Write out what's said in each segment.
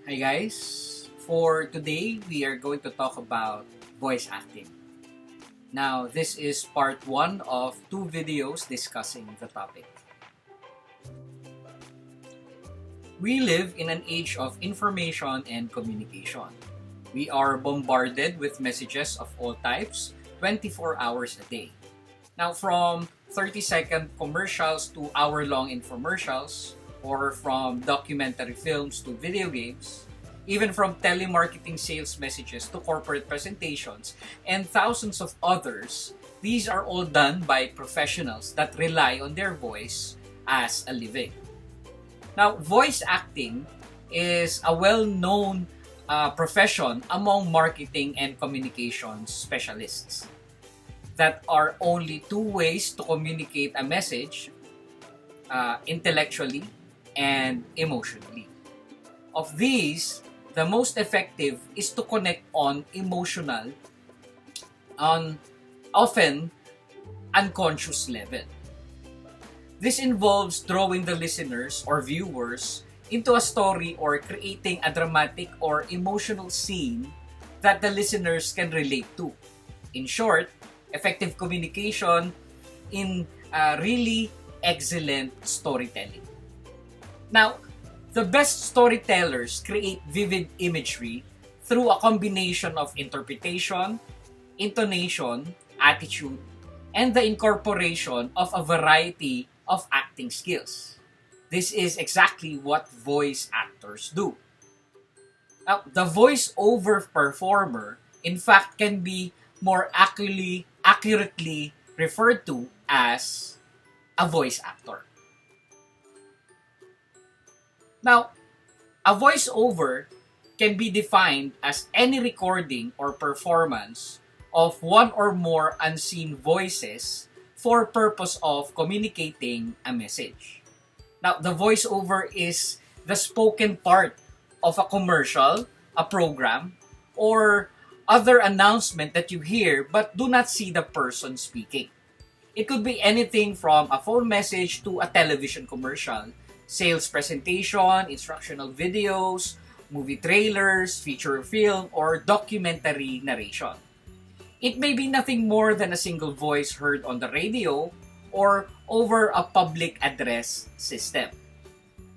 Hi guys! For today, we are going to talk about voice acting. Now, this is part 1 of 2 videos discussing the topic. We live in an age of information and communication. We are bombarded with messages of all types 24 hours a day. Now, from 30-second commercials to hour-long infomercials, or from documentary films to video games, even from telemarketing sales messages to corporate presentations, and thousands of others, these are all done by professionals that rely on their voice as a living. Now, voice acting is a well-known profession among marketing and communications specialists. That are only 2 ways to communicate a message intellectually and emotionally. Of these, the most effective is to connect on emotional, on often unconscious level. This involves drawing the listeners or viewers into a story or creating a dramatic or emotional scene that the listeners can relate to. In short, effective communication in really excellent storytelling. Now, the best storytellers create vivid imagery through a combination of interpretation, intonation, attitude, and the incorporation of a variety of acting skills. This is exactly what voice actors do. Now, the voice-over performer, in fact, can be more accurately referred to as a voice actor. Now, a voiceover can be defined as any recording or performance of one or more unseen voices for purpose of communicating a message. Now, the voiceover is the spoken part of a commercial, a program, or other announcement that you hear but do not see the person speaking. It could be anything from a phone message to a television commercial, sales presentation, instructional videos, movie trailers, feature film, or documentary narration. It may be nothing more than a single voice heard on the radio or over a public address system.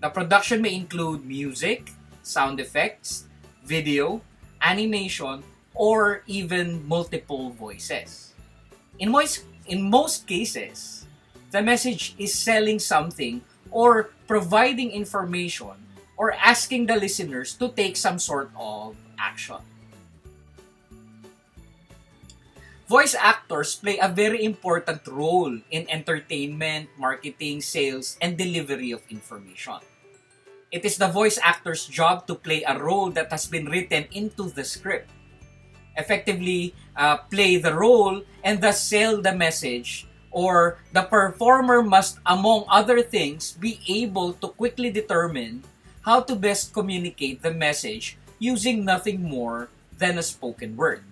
The production may include music, sound effects, video, animation, or even multiple voices. In most cases, the message is selling something or providing information or asking the listeners to take some sort of action. Voice actors play a very important role in entertainment, marketing, sales, and delivery of information. It is the voice actor's job to play a role that has been written into the script, effectively play the role and thus sell the message, or the performer must, among other things, be able to quickly determine how to best communicate the message using nothing more than a spoken word.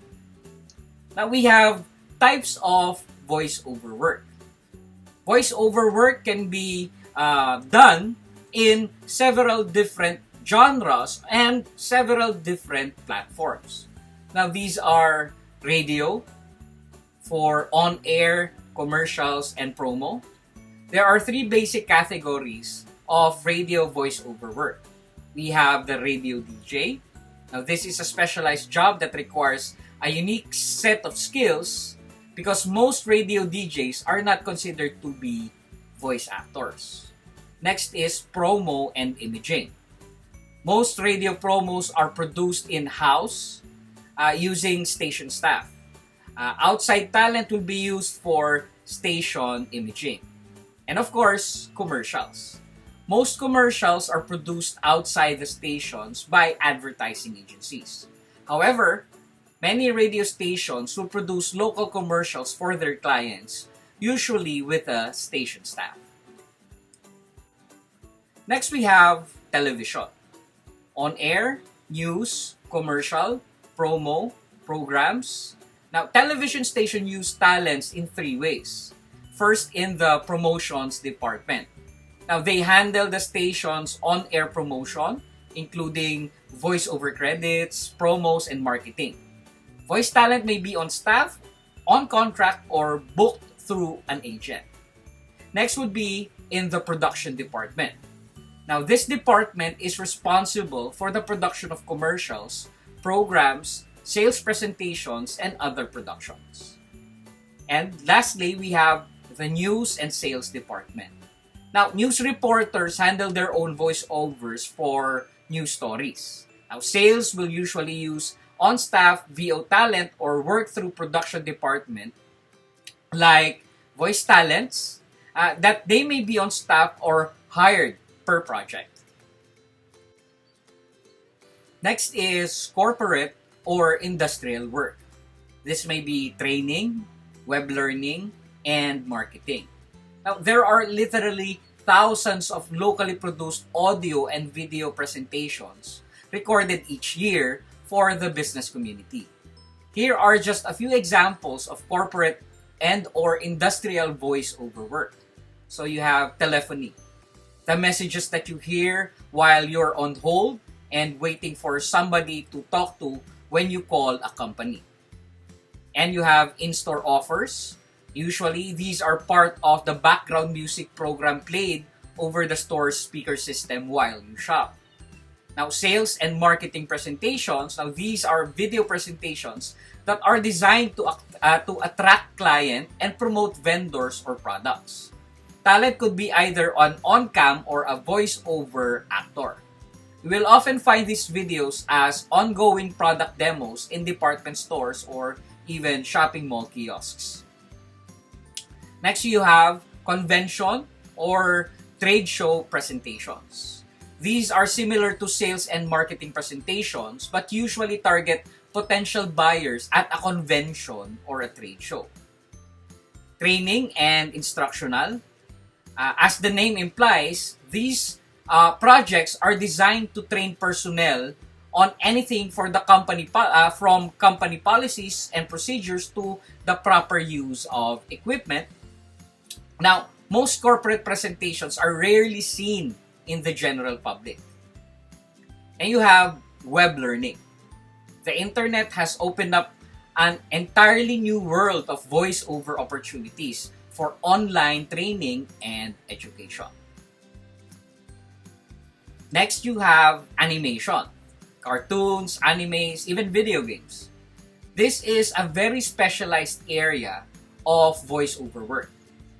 Now we have types of voice-over work. Voice-over work can be done in several different genres and several different platforms. Now these are radio for on-air, commercials, and promo. There are 3 basic categories of radio voice-over work. We have the radio DJ. Now this is a specialized job that requires a unique set of skills because most radio DJs are not considered to be voice actors. Next is promo and imaging. Most radio promos are produced in-house using station staff. Outside talent will be used for station imaging. And of course, commercials. Most commercials are produced outside the stations by advertising agencies. However, many radio stations will produce local commercials for their clients, usually with a station staff. Next, we have television. On-air, news, commercial, promo, programs. Now, television station use talents in 3 ways. First, in the promotions department. Now, they handle the station's on-air promotion, including voice-over credits, promos, and marketing. Voice talent may be on staff, on contract, or booked through an agent. Next would be in the production department. Now, this department is responsible for the production of commercials, programs, sales presentations, and other productions. And lastly, we have the news and sales department. Now, news reporters handle their own voiceovers for news stories. Now, sales will usually use on-staff VO talent or work through production department like voice talents that they may be on staff or hired per project. Next is corporate or industrial work. This may be training, web learning, and marketing. Now, there are literally thousands of locally produced audio and video presentations recorded each year for the business community. Here are just a few examples of corporate and or industrial voice-over work. So you have telephony, the messages that you hear while you're on hold and waiting for somebody to talk to when you call a company. And you have in-store offers. Usually, these are part of the background music program played over the store's speaker system while you shop. Now, sales and marketing presentations. Now, these are video presentations that are designed to attract client and promote vendors or products. Talent could be either an on-cam or a voice-over actor. You will often find these videos as ongoing product demos in department stores or even shopping mall kiosks. Next, you have convention or trade show presentations. These are similar to sales and marketing presentations but usually target potential buyers at a convention or a trade show. Training and instructional. As the name implies, these projects are designed to train personnel on anything for the company from company policies and procedures to the proper use of equipment. Now, most corporate presentations are rarely seen in the general public. And you have web learning. The internet has opened up an entirely new world of voice-over opportunities for online training and education. Next, you have animation. Cartoons, animes, even video games. This is a very specialized area of voice-over work.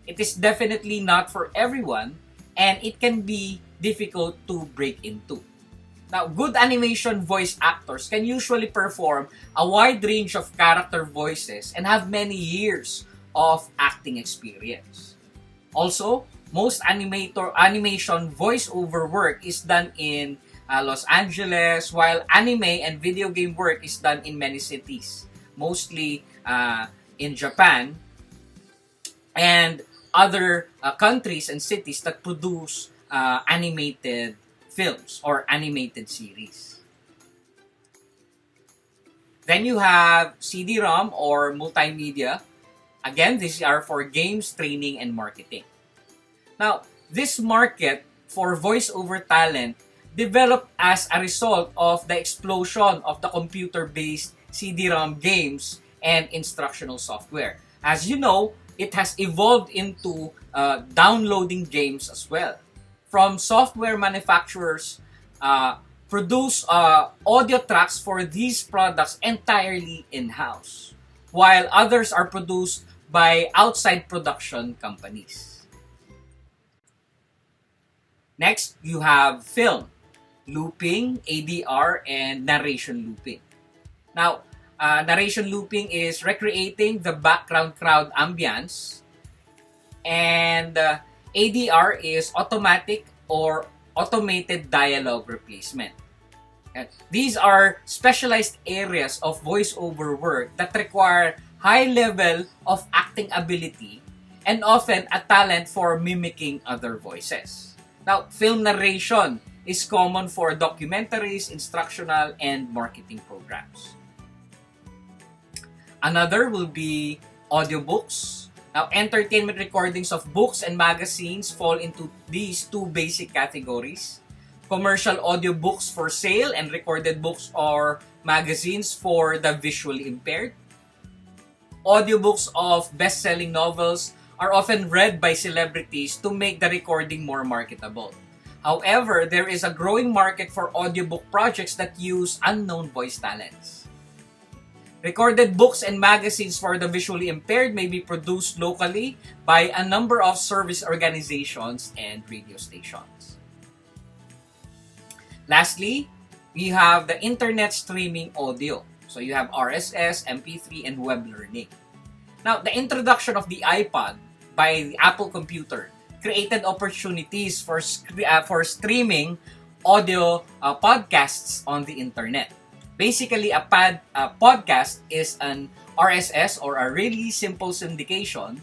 It is definitely not for everyone, and it can be difficult to break into. Now, good animation voice actors can usually perform a wide range of character voices and have many years of acting experience. Also, most animation voice-over work is done in Los Angeles, while anime and video game work is done in many cities, mostly in Japan and other countries and cities that produce animated films or animated series. Then you have CD-ROM or multimedia. Again, these are for games, training, and marketing. Now, this market for voice-over talent developed as a result of the explosion of the computer-based CD-ROM games and instructional software. As you know, it has evolved into downloading games as well. From software manufacturers produce audio tracks for these products entirely in-house, while others are produced by outside production companies. Next, you have film, looping, ADR, and narration looping. Now, narration looping is recreating the background crowd ambience, and ADR is automatic or automated dialogue replacement. These are specialized areas of voice-over work that require high level of acting ability and often a talent for mimicking other voices. Now, film narration is common for documentaries, instructional, and marketing programs. Another will be audiobooks. Now, entertainment recordings of books and magazines fall into these two basic categories. commercial audiobooks for sale and recorded books or magazines for the visually impaired. Audiobooks of best-selling novels are often read by celebrities to make the recording more marketable. However, there is a growing market for audiobook projects that use unknown voice talents. Recorded books and magazines for the visually impaired may be produced locally by a number of service organizations and radio stations. Lastly, we have the internet streaming audio. So you have RSS, MP3, and web learning. Now, the introduction of the iPod by the Apple computer created opportunities for streaming audio podcasts on the internet. Basically, a podcast is an RSS or a really simple syndication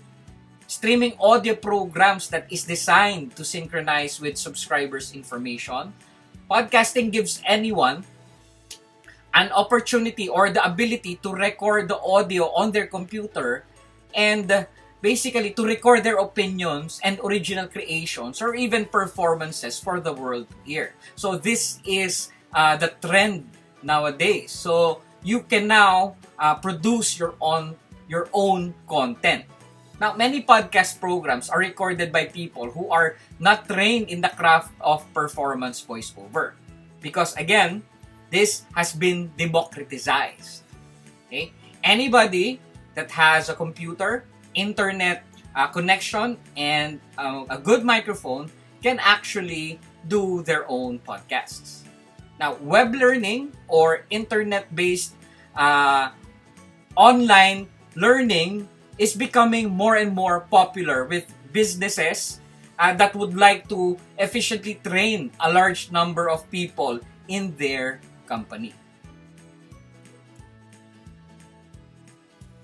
streaming audio programs that is designed to synchronize with subscribers' information. Podcasting gives anyone an opportunity or the ability to record the audio on their computer and basically to record their opinions and original creations or even performances for the world to hear. So this is the trend nowadays. So you can now produce your own content. Now, many podcast programs are recorded by people who are not trained in the craft of performance voiceover. Because again, this has been democratized. Okay? Anybody that has a computer, internet connection, and a good microphone can actually do their own podcasts. Now, web learning or internet-based online learning is becoming more and more popular with businesses that would like to efficiently train a large number of people in their company.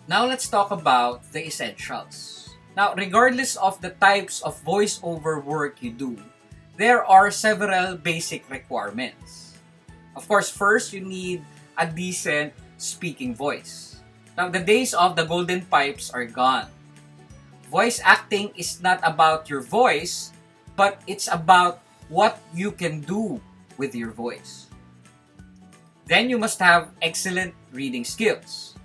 Now let's talk about the essentials. Now, regardless of the types of voiceover work you do, there are several basic requirements. Of course, first, you need a decent speaking voice. Now, the days of the golden pipes are gone. Voice acting is not about your voice, but it's about what you can do with your voice. Then you must have excellent reading skills.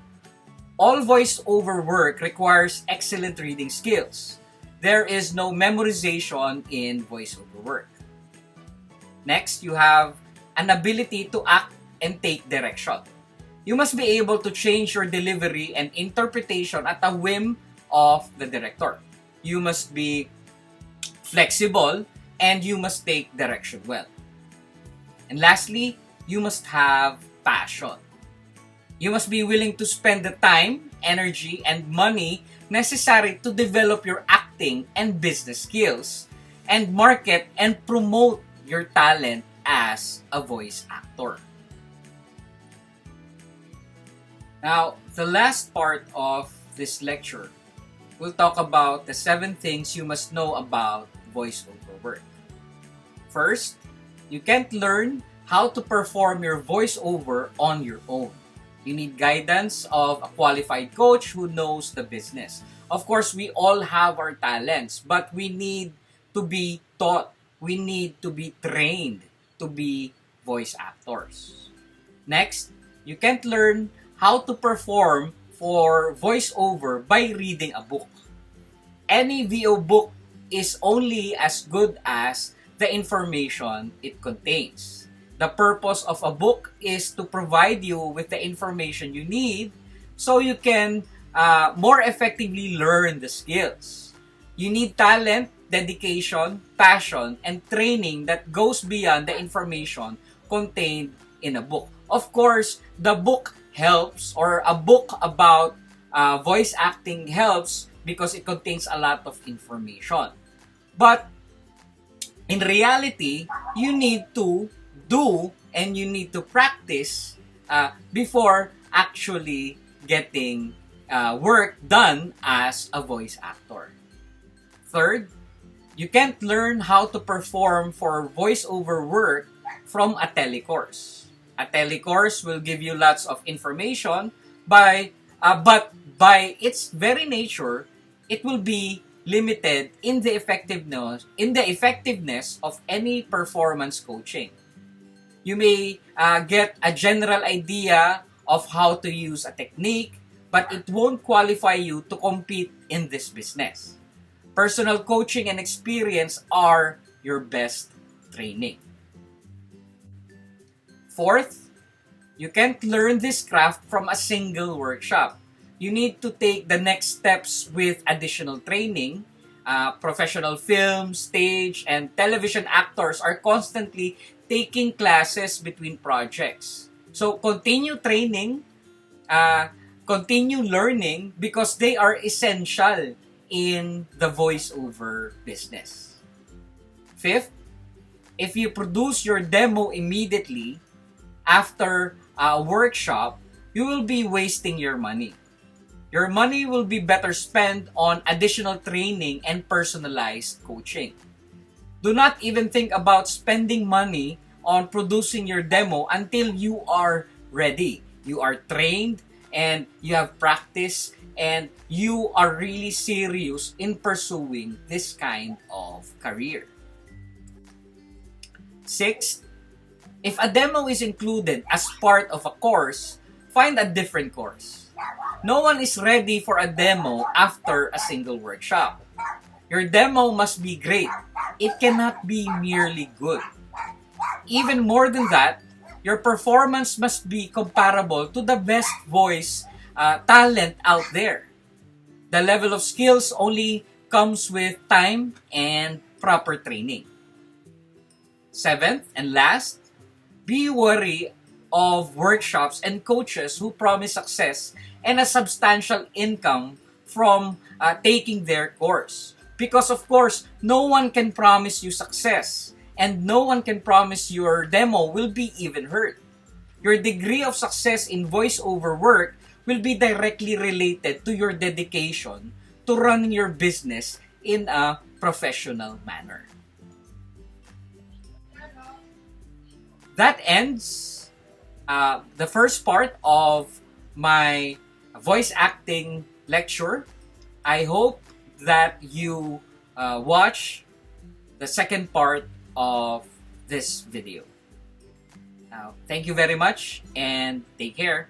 All voice-over work requires excellent reading skills. There is no memorization in voice-over work. Next, you have an ability to act and take direction. You must be able to change your delivery and interpretation at the whim of the director. You must be flexible and you must take direction well. And lastly, you must have passion. You must be willing to spend the time, energy, and money necessary to develop your acting and business skills and market and promote your talent as a voice actor. Now, the last part of this lecture, we'll talk about the 7 things you must know about voiceover work. First, you can't learn how to perform your voiceover on your own. You need guidance of a qualified coach who knows the business. Of course, we all have our talents, but we need to be taught. We need to be trained to be voice actors. Next, you can't learn how to perform for voiceover by reading a book. Any VO book is only as good as the information it contains. The purpose of a book is to provide you with the information you need so you can more effectively learn the skills. You need talent, dedication, passion, and training that goes beyond the information contained in a book. Of course, the book helps, or a book about voice acting helps because it contains a lot of information. But in reality, you need to do and you need to practice before actually getting work done as a voice actor. Third, you can't learn how to perform for voiceover work from a telecourse. A telecourse will give you lots of information, but by its very nature, it will be limited in the effectiveness of any performance coaching. You may get a general idea of how to use a technique, but it won't qualify you to compete in this business. Personal coaching and experience are your best training. Fourth, you can't learn this craft from a single workshop. You need to take the next steps with additional training. Professional film, stage, and television actors are constantly taking classes between projects. So continue training, continue learning because they are essential in the voiceover business. Fifth, if you produce your demo immediately after a workshop, you will be wasting your money. Your money will be better spent on additional training and personalized coaching. Do not even think about spending money on producing your demo until you are ready. You are trained and you have practice and you are really serious in pursuing this kind of career. Sixth, if a demo is included as part of a course, find a different course. No one is ready for a demo after a single workshop. Your demo must be great. It cannot be merely good. Even more than that, your performance must be comparable to the best voice talent out there. The level of skills only comes with time and proper training. Seventh and last, be wary of workshops and coaches who promise success and a substantial income from taking their course. Because of course, no one can promise you success and no one can promise your demo will be even heard. Your degree of success in voiceover work will be directly related to your dedication to running your business in a professional manner. That ends the first part of my voice acting lecture. I hope that you watch the second part of this video. Thank you very much and take care.